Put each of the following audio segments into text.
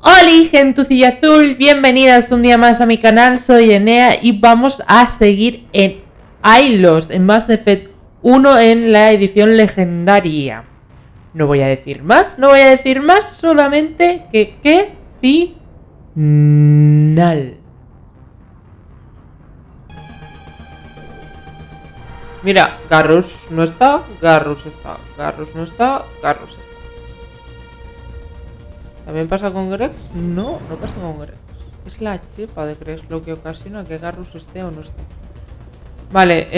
Hola, gentucilla azul, bienvenidas un día más a mi canal, soy Enea y vamos a seguir en Ilos, en Mass Effect 1 en la edición legendaria. No voy a decir más, solamente que qué final. Mira, Garrus no está, Garrus está, Garrus no está, Garrus está. ¿También pasa con Grex? No, no pasa con Grex. Es la chepa de Grex lo que ocasiona que Garrus esté o no esté. Vale,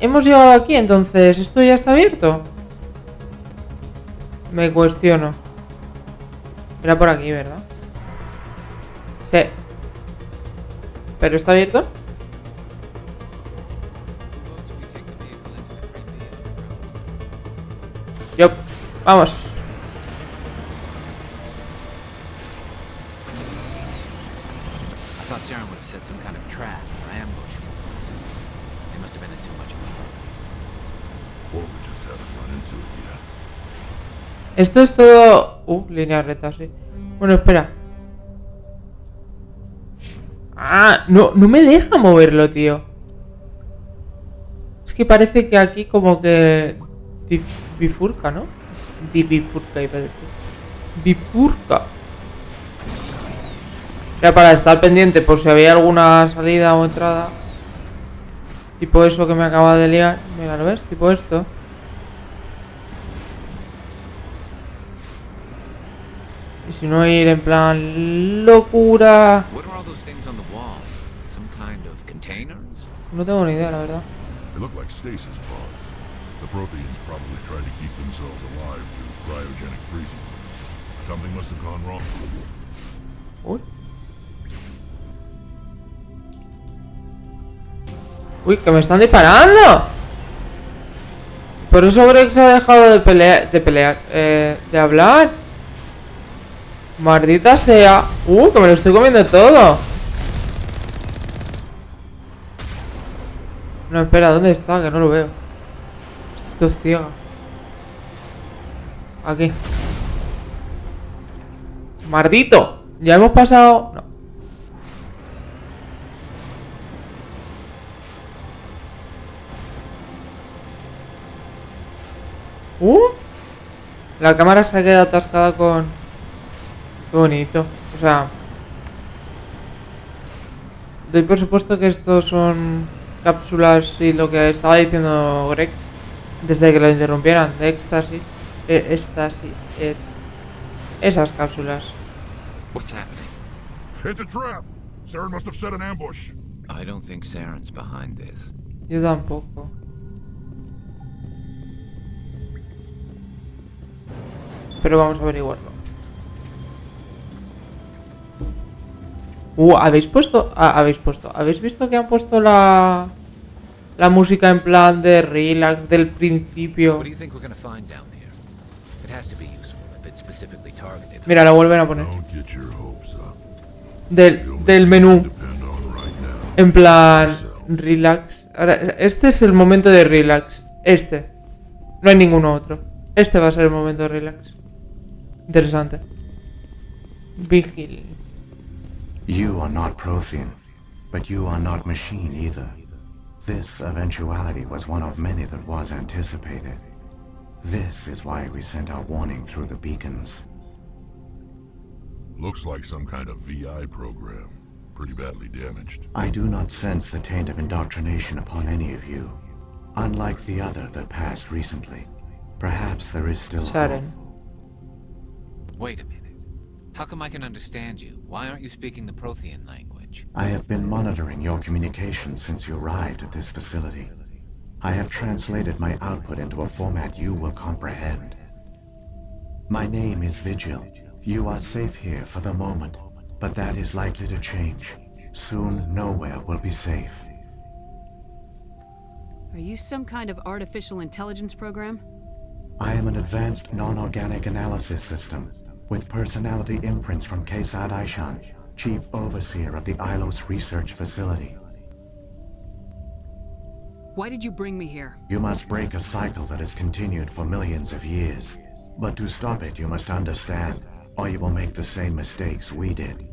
hemos llegado aquí, entonces ¿esto ya está abierto? Me cuestiono. Era por aquí, ¿verdad? Sí. ¿Pero está abierto? Yo, vamos. Esto es todo... línea recta, sí. Bueno, espera. No me deja moverlo, tío. Es que parece que aquí como que... bifurca, ¿no? Bifurca, iba a decir. Bifurca. Ya para estar pendiente por si había alguna salida o entrada. Tipo eso que me acaba de liar. Mira, ¿lo ves? Tipo esto. Y si no ir en plan locura. No tengo ni idea, la verdad. Uy. Uy, que me están disparando. Por eso Grex ha dejado de hablar. Maldita sea. Que me lo estoy comiendo todo. No, espera, ¿dónde está? Que no lo veo. Estoy ciega. Aquí. Maldito. Ya hemos pasado. No. La cámara se ha quedado atascada con... Qué bonito. O sea... Doy por supuesto que estos son cápsulas y lo que estaba diciendo Greg desde que lo interrumpieran, de éxtasis. Éxtasis es... Esas cápsulas. What's happening? It's a trap. Saren must have set an ambush. I don't think Saren's behind this. Yo tampoco. Pero vamos a averiguarlo. ¿Habéis visto que han puesto la música en plan de relax del principio? Mira, la vuelven a poner. Del menú. En plan relax. Ahora, este es el momento de relax. Este. No hay ninguno otro. Este va a ser el momento de relax. Interesante. Vigil. You are not Prothean, but you are not machine either. This eventuality was one of many that was anticipated. This is why we sent our warning through the beacons. Looks like some kind of VI program. Pretty badly damaged. I do not sense the taint of indoctrination upon any of you. Unlike the other that passed recently. Perhaps there is still hope. Wait a minute. How come I can understand you? Why aren't you speaking the Prothean language? I have been monitoring your communications since you arrived at this facility. I have translated my output into a format you will comprehend. My name is Vigil. You are safe here for the moment, but that is likely to change. Soon, nowhere will be safe. Are you some kind of artificial intelligence program? I am an advanced non-organic analysis system, with personality imprints from Kesad Aishan, Chief Overseer of the Ilos Research Facility. Why did you bring me here? You must break a cycle that has continued for millions of years. But to stop it, you must understand, or you will make the same mistakes we did.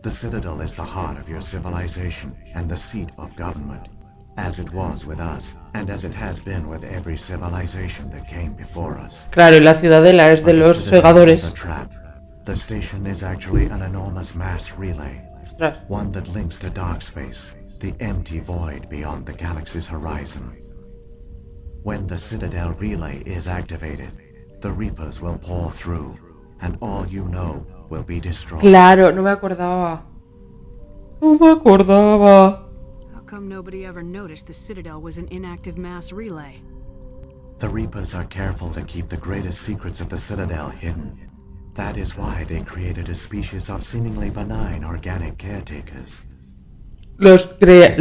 The Citadel is the heart of your civilization and the seat of government, as it was with us, and as it has been with every civilization that came before us. Claro, y la ciudadela es de But the los Citadel is segadores. a trap. The station is actually an enormous mass relay, Ostras. one that links to dark space, the empty void beyond the galaxy's horizon. When the Citadel relay is activated, the Reapers will pour through, and all you know will be destroyed. Claro, no me acordaba. No me acordaba. How come nobody ever noticed the Citadel was an inactive mass relay? The Reapers are careful to keep the greatest secrets of the Citadel hidden. That is why they created a species of seemingly benign organic caretakers. Los Maintain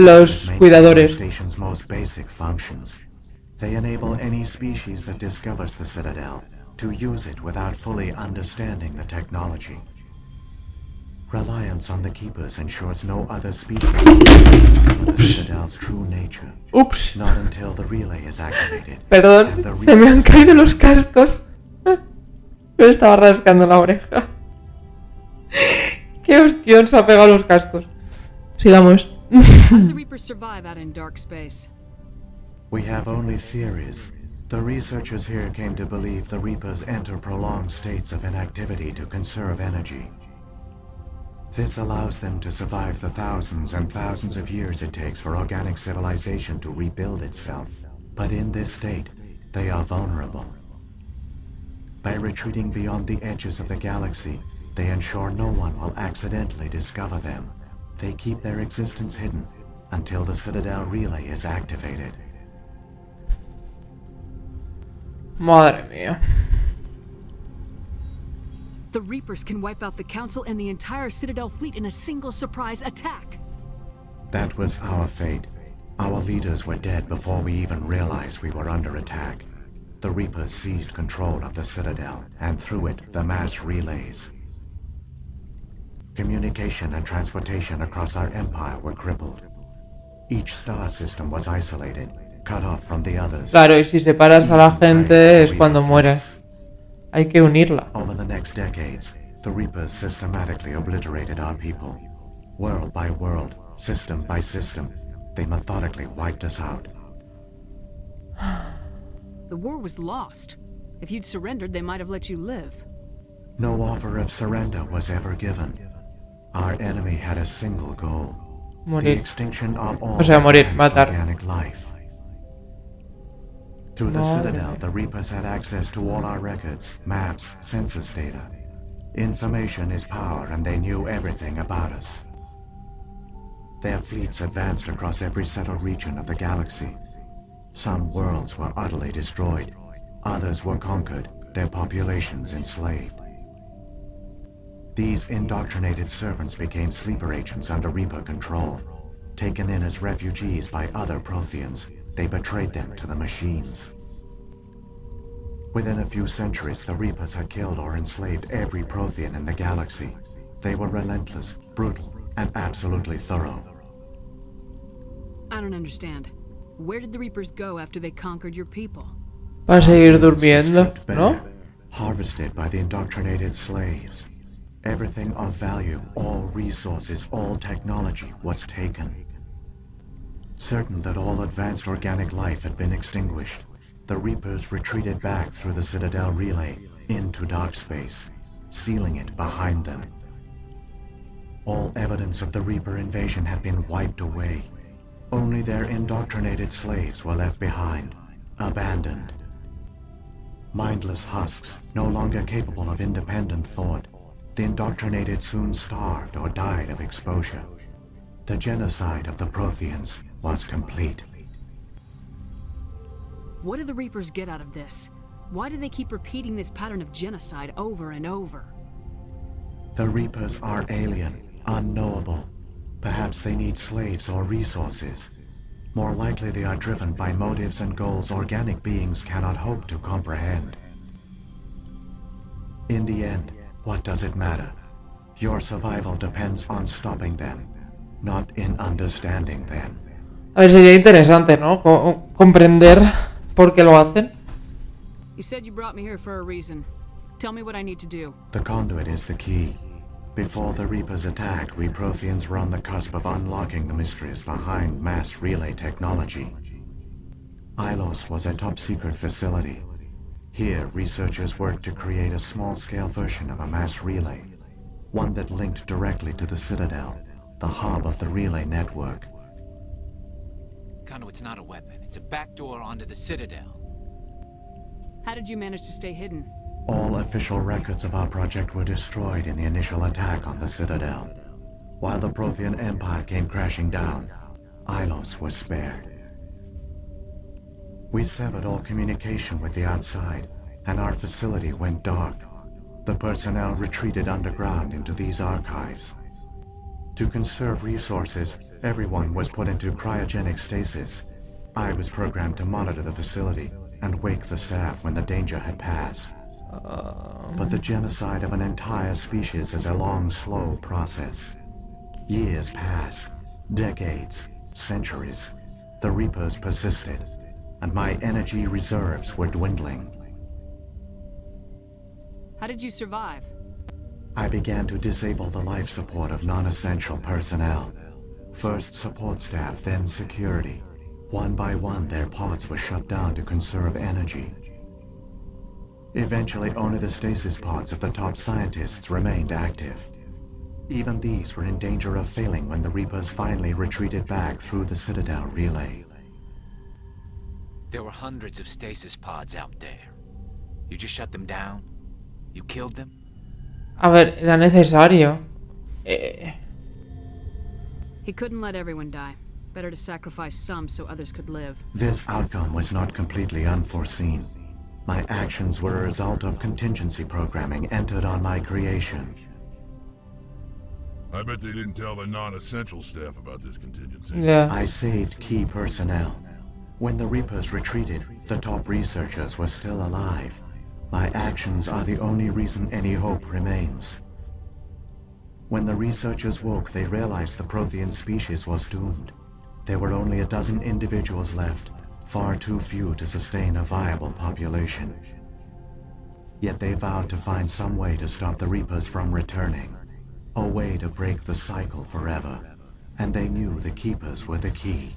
cuidadores. the station's most basic functions. They enable any species that discovers the Citadel to use it without fully understanding the technology. Reliance on the Keepers ensures no other species discover the Citadel's true nature. Ups. Not until the relay is activated. Perdón, and the se me han Reapers- caído los cascos. Me estaba rascando la oreja. Qué hostión se ha pegado los cascos. Sigamos. How did the Reapers survive out in dark space? We have only theories. The researchers here came to believe the Reapers enter prolonged states of inactivity to conserve energy. This allows them to survive the thousands and thousands of years it takes for organic civilization to rebuild itself. But in this state, they are vulnerable. By retreating beyond the edges of the galaxy, they ensure no one will accidentally discover them. They keep their existence hidden until the Citadel relay is activated. Madre mía. The Reapers can wipe out the Council and the entire Citadel fleet in a single surprise attack. That was our fate. Our leaders were dead before we even realized we were under attack. The Reapers seized control of the Citadel, and through it, the mass relays. Communication and transportation across our empire were crippled. Each star system was isolated, cut off from the others. Claro, y si separas a la gente es cuando mueres. Hay que unirla. Over the next decades, the Reapers systematically obliterated our people. World by world, system by system, they methodically wiped us out. The war was lost. If you'd surrendered, they might have let you live. No offer of surrender was ever given. Our enemy had a single goal. The Morir. extinction of all O sea, morir, advanced matar. organic life. Through the Madre Citadel, mía. the Reapers had access to all our records, maps, census data. Information is power, and they knew everything about us. Their fleets advanced across every settled region of the galaxy. Some worlds were utterly destroyed. Others were conquered, their populations enslaved. These indoctrinated servants became sleeper agents under Reaper control. Taken in as refugees by other Protheans, they betrayed them to the machines. Within a few centuries, the Reapers had killed or enslaved every Prothean in the galaxy. They were relentless, brutal, and absolutely thorough. I don't understand. Where did the Reapers go after they conquered your people? Va a seguir Humans were durmiendo, stripped ¿no? bare, harvested by the indoctrinated slaves. Everything of value, all resources, all technology was taken. Certain that all advanced organic life had been extinguished, the Reapers retreated back through the Citadel relay into dark space, sealing it behind them. All evidence of the Reaper invasion had been wiped away. Only their indoctrinated slaves were left behind, abandoned. Mindless husks, no longer capable of independent thought, the indoctrinated soon starved or died of exposure. The genocide of the Protheans was complete. What do the Reapers get out of this? Why do they keep repeating this pattern of genocide over and over? The Reapers are alien, unknowable. Perhaps they need slaves or resources. More likely they are driven by motives and goals organic beings cannot hope to comprehend. In the end, what does it matter? Your survival depends on stopping them, not in understanding them. A ver, sería interesante, ¿no? Comprender por qué lo hacen. You said you brought me here for a reason. Tell me what I need to do. The conduit is the key. Before the Reapers attacked, we Protheans were on the cusp of unlocking the mysteries behind mass relay technology. Ilos was a top-secret facility. Here, researchers worked to create a small-scale version of a mass relay, one that linked directly to the Citadel, the hub of the relay network. Conduit's not a weapon. It's a backdoor onto the Citadel. How did you manage to stay hidden? All official records of our project were destroyed in the initial attack on the Citadel. While the Prothean Empire came crashing down, Ilos was spared. We severed all communication with the outside, and our facility went dark. The personnel retreated underground into these archives. To conserve resources, everyone was put into cryogenic stasis. I was programmed to monitor the facility and wake the staff when the danger had passed. But the genocide of an entire species is a long, slow process. Years passed, decades, centuries. The Reapers persisted, and my energy reserves were dwindling. How did you survive? I began to disable the life support of non-essential personnel. First support staff, then security. One by one, their pods were shut down to conserve energy. Eventually, only the stasis pods of the top scientists remained active. Even these were in danger of failing when the Reapers finally retreated back through the Citadel relay. There were hundreds of stasis pods out there. You just shut them down? You killed them? A ver, era necesario. He couldn't let everyone die. Better to sacrifice some so others could live. This outcome was not completely unforeseen. My actions were a result of contingency programming entered on my creation. I bet they didn't tell the non-essential staff about this contingency. Yeah. I saved key personnel. When the Reapers retreated, the top researchers were still alive. My actions are the only reason any hope remains. When the researchers woke, they realized the Prothean species was doomed. There were only a dozen individuals left, far too few to sustain a viable population. Yet they vowed to find some way to stop the Reapers from returning, a way to break the cycle forever, and they knew the Keepers were the key.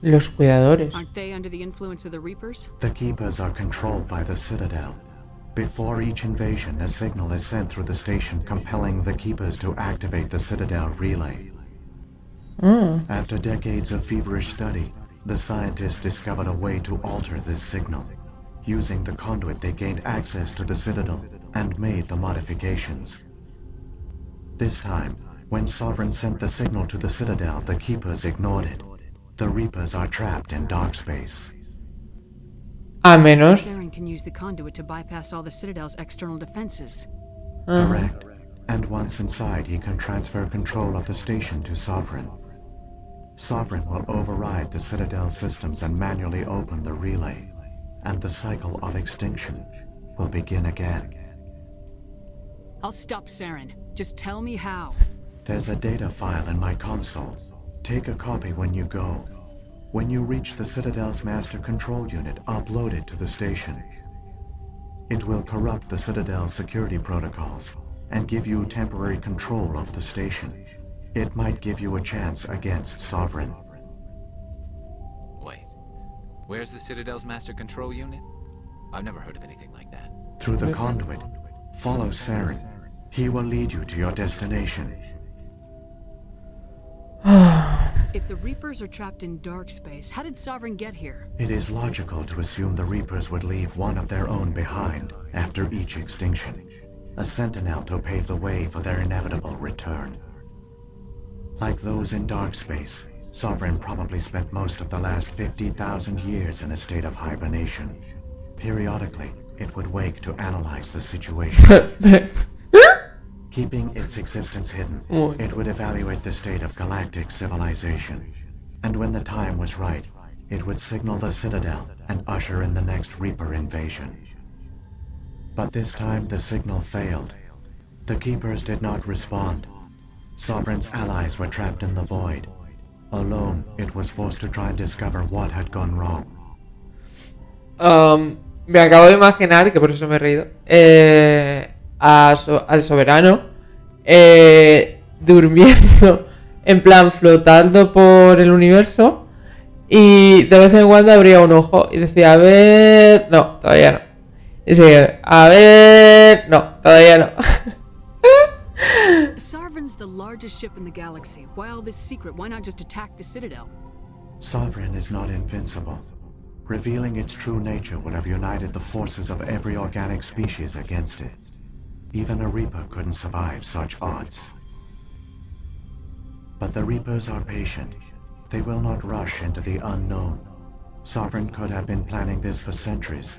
Los cuidadores. Aren't they under the influence of the Reapers? The Keepers are controlled by the Citadel. Before each invasion, a signal is sent through the station compelling the Keepers to activate the Citadel relay. After decades of feverish study, the scientists discovered a way to alter this signal. Using the conduit, they gained access to the Citadel and made the modifications. This time, when Sovereign sent the signal to the Citadel, the Keepers ignored it. The Reapers are trapped in dark space. A menos. Saren can use the conduit to bypass all the Citadel's external defenses. Correct. And once inside, he can transfer control of the station to Sovereign. Sovereign will override the Citadel systems and manually open the relay, and the cycle of extinction will begin again. I'll stop Saren. Just tell me how. There's a data file in my console. Take a copy when you go. When you reach the Citadel's master control unit, upload it to the station. It will corrupt the Citadel's security protocols and give you temporary control of the station. It might give you a chance against Sovereign. Wait. Where's the Citadel's master control unit? I've never heard of anything like that. Through the conduit, follow Saren. He will lead you to your destination. If the Reapers are trapped in dark space, how did Sovereign get here? It is logical to assume the Reapers would leave one of their own behind after each extinction. A sentinel to pave the way for their inevitable return. Like those in dark space, Sovereign probably spent most of the last 50,000 years in a state of hibernation. Periodically, it would wake to analyze the situation. Keeping its existence hidden, it would evaluate the state of galactic civilization. And when the time was right, it would signal the Citadel and usher in the next Reaper invasion. But this time the signal failed. The Keepers did not respond. Sovereign's allies were trapped in the void. Alone, it was forced to try and discover what had gone wrong. Me acabo de imaginar, que por eso me he reído, al soberano durmiendo, en plan flotando por el universo, y de vez en cuando abría un ojo y decía, a ver, no, todavía no. Y seguía, a ver, no, todavía no. Sovereign's the largest ship in the galaxy. Why all this secret? Why not just attack the Citadel? Sovereign is not invincible. Revealing its true nature would have united the forces of every organic species against it. Even a Reaper couldn't survive such odds. But the Reapers are patient. They will not rush into the unknown. Sovereign could have been planning this for centuries,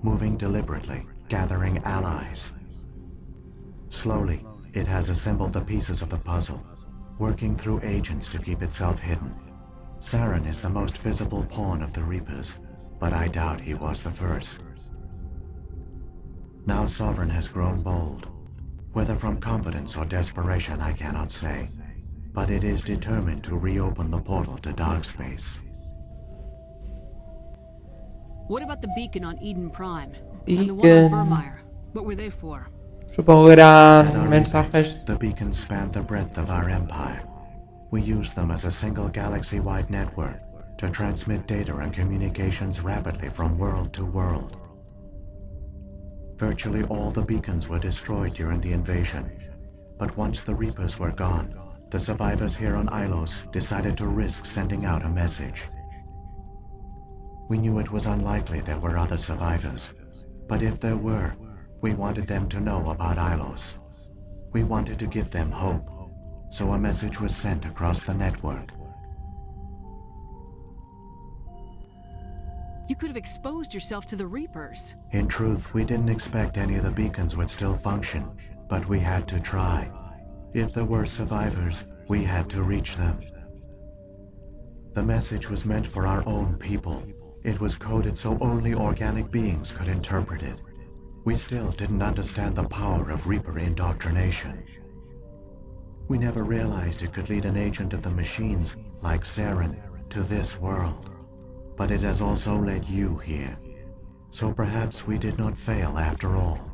moving deliberately, gathering allies. Slowly, it has assembled the pieces of the puzzle, working through agents to keep itself hidden. Saren is the most visible pawn of the Reapers, but I doubt he was the first. Now Sovereign has grown bold. Whether from confidence or desperation, I cannot say. But it is determined to reopen the portal to dark space. What about the beacon on Eden Prime? And the one on Vermeer? What were they for? Supongo que At eran our mensajes. base, the beacons span the breadth of our empire. We use them as a single galaxy-wide network to transmit data and communications rapidly from world to world. Virtually all the beacons were destroyed during the invasion, but once the Reapers were gone, the survivors here on Ilos decided to risk sending out a message. We knew it was unlikely there were other survivors, but if there were, we wanted them to know about Ilos. We wanted to give them hope, so a message was sent across the network. You could have exposed yourself to the Reapers. In truth, we didn't expect any of the beacons would still function, but we had to try. If there were survivors, we had to reach them. The message was meant for our own people. It was coded so only organic beings could interpret it. We still didn't understand the power of Reaper indoctrination. We never realized it could lead an agent of the machines, like Saren, to this world. But it has also led you here. So perhaps we did not fail after all.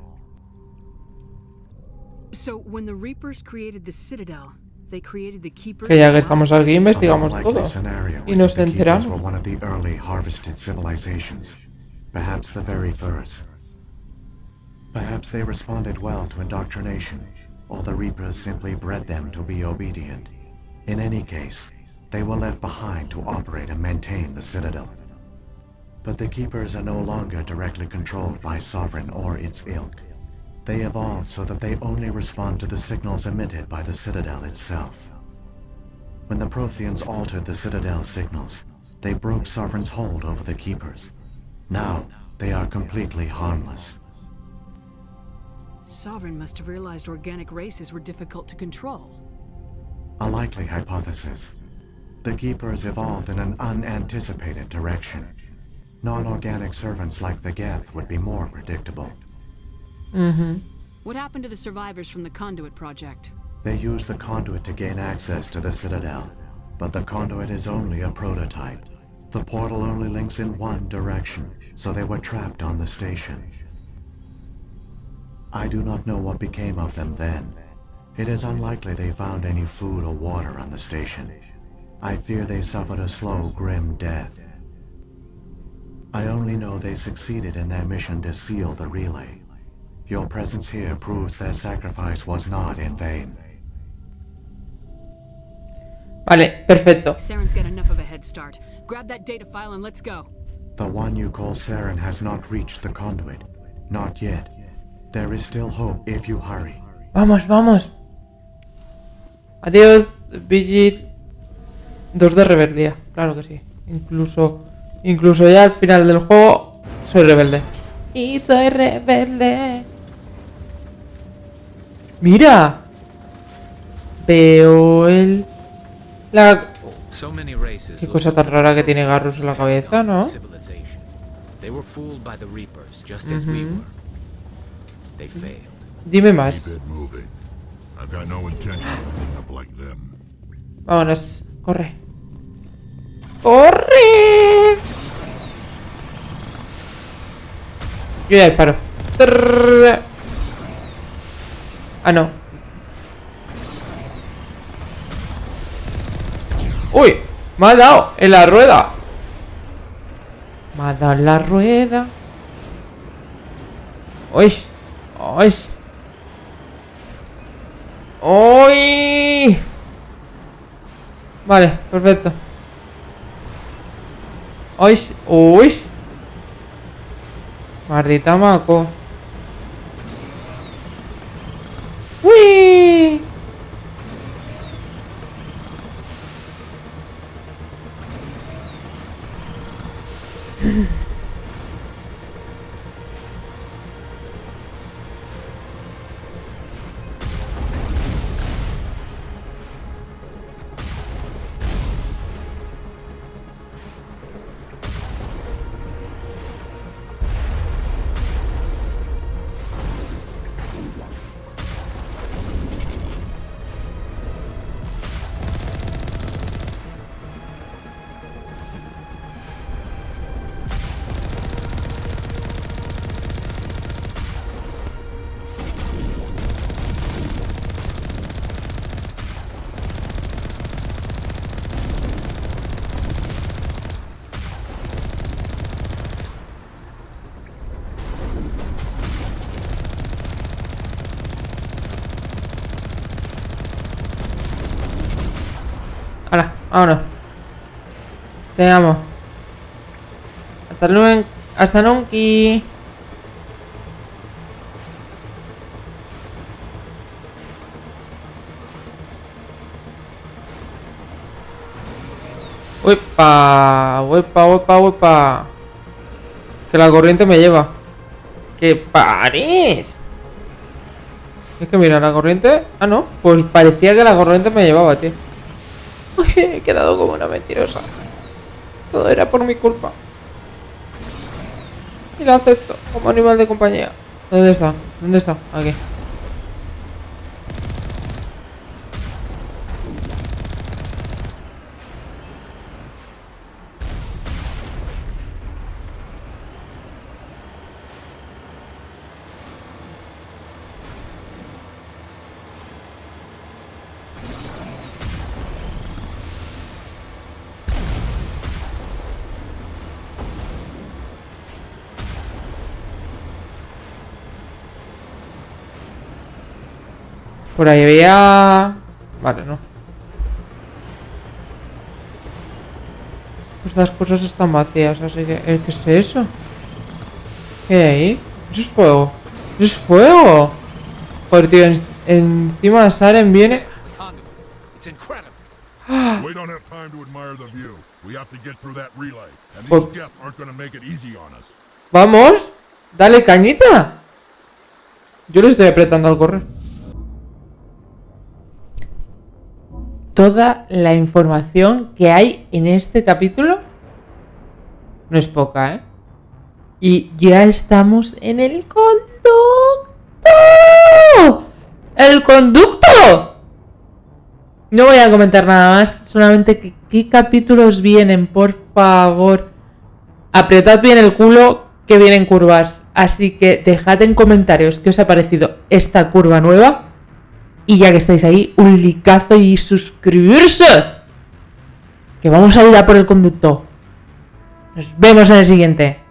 So, when the Reapers created the Citadel, they created the Keepers Que ya que as well? estamos aquí, A more investigamos likely todo. scenario Y is nos that the Keepers enteramos. were one of the early harvested civilizations, perhaps the very first. Perhaps they responded well to indoctrination, or the Reapers simply bred them to be obedient. In any case, they were left behind to operate and maintain the Citadel. But the Keepers are no longer directly controlled by Sovereign or its ilk. They evolved so that they only respond to the signals emitted by the Citadel itself. When the Protheans altered the Citadel's signals, they broke Sovereign's hold over the Keepers. Now, they are completely harmless. Sovereign must have realized organic races were difficult to control. A likely hypothesis. The Keepers evolved in an unanticipated direction. Non-organic servants like the Geth would be more predictable. What happened to the survivors from the Conduit project? They used the conduit to gain access to the Citadel, but the conduit is only a prototype. The portal only links in one direction, so they were trapped on the station. I do not know what became of them then. It is unlikely they found any food or water on the station. I fear they suffered a slow, grim death. I only know they succeeded in their mission to seal the relay. Your presence here proves their sacrifice was not in vain. Vale, perfecto. Saren's got enough of a head start. Grab that data file and let's go. The one you call Saren has not reached the conduit. Not yet. There is still hope if you hurry. Vamos, vamos. Adiós, Vigil. 2 de rebeldía, claro que sí. Incluso ya al final del juego soy rebelde. Y soy rebelde. Mira. Veo el... Qué cosa tan rara que tiene Garrus en la cabeza, ¿no? They were fooled by the Reapers, just as we were. They failed. Dime más. Keep it moving. I've got no intention of ending up like them. Vámonos, corre. ¡Corre! Yo ya disparo. Trrr. Ah, no. ¡Uy! Me ha dado en la rueda. Me ha dado en la rueda. ¡Uy! ¡Uy! ¡Uy! Vale, perfecto. ¡Uy! ¡Uy! Maldita maco. ¡Uy! Hala, vámonos. Seamos. Hasta luego. Hasta nunca. Uepa, uepa, uepa, uepa. Que la corriente me lleva. ¡Que pares! Es que mira, la corriente... Ah, no. Pues parecía que la corriente me llevaba, tío. Uy, he quedado como una mentirosa. Todo era por mi culpa. Y lo acepto como animal de compañía. ¿Dónde está? ¿Dónde está? Aquí. Por ahí había... Vale, no. Estas cosas están vacías, así que... ¿Qué es eso? ¿Qué hay ahí? Eso es fuego. ¡Eso es fuego! Joder, tío, encima Saren viene... It's incredible. We don't have time to admire the view. We have to get through that relay. And Pues- these Geth aren't gonna make it easy on us. ¡Vamos! ¡Dale cañita! Yo le estoy apretando al correr. Toda la información que hay en este capítulo no es poca, ¿eh? Y ya estamos en el conducto. ¡El conducto! No voy a comentar nada más, solamente que qué capítulos vienen, por favor. Apretad bien el culo, que vienen curvas. Así que dejad en comentarios qué os ha parecido esta curva nueva. Y ya que estáis ahí, un likeazo y suscribirse. Que vamos a ir a por el conducto. Nos vemos en el siguiente.